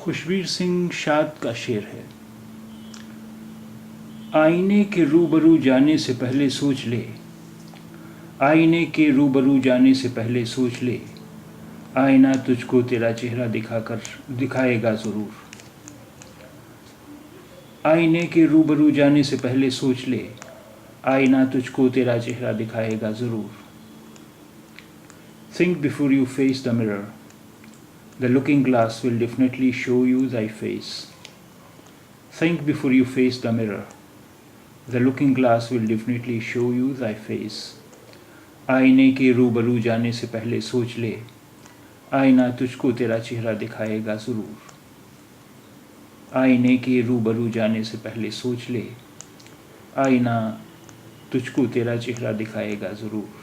खुशबीर सिंह शाद का शेर है। आईने के रूबरू जाने से पहले सोच ले, आईने के रूबरू जाने से पहले सोच ले, आईना तुझको तेरा चेहरा दिखाएगा ज़रूर। आईने के रूबरू जाने से पहले सोच ले, आईना तुझको तेरा चेहरा दिखाएगा ज़रूर। Think before you face the mirror. The looking glass will definitely show you thy face. Think before you face the mirror. The looking glass will definitely show you thy face. आईने के रूबरू जाने से पहले सोच ले, आईना तुझको तेरा चेहरा दिखाएगा ज़रूर। आईने के रूबरू जाने से पहले सोच ले, आईना तुझको तेरा चेहरा दिखाएगा ज़रूर।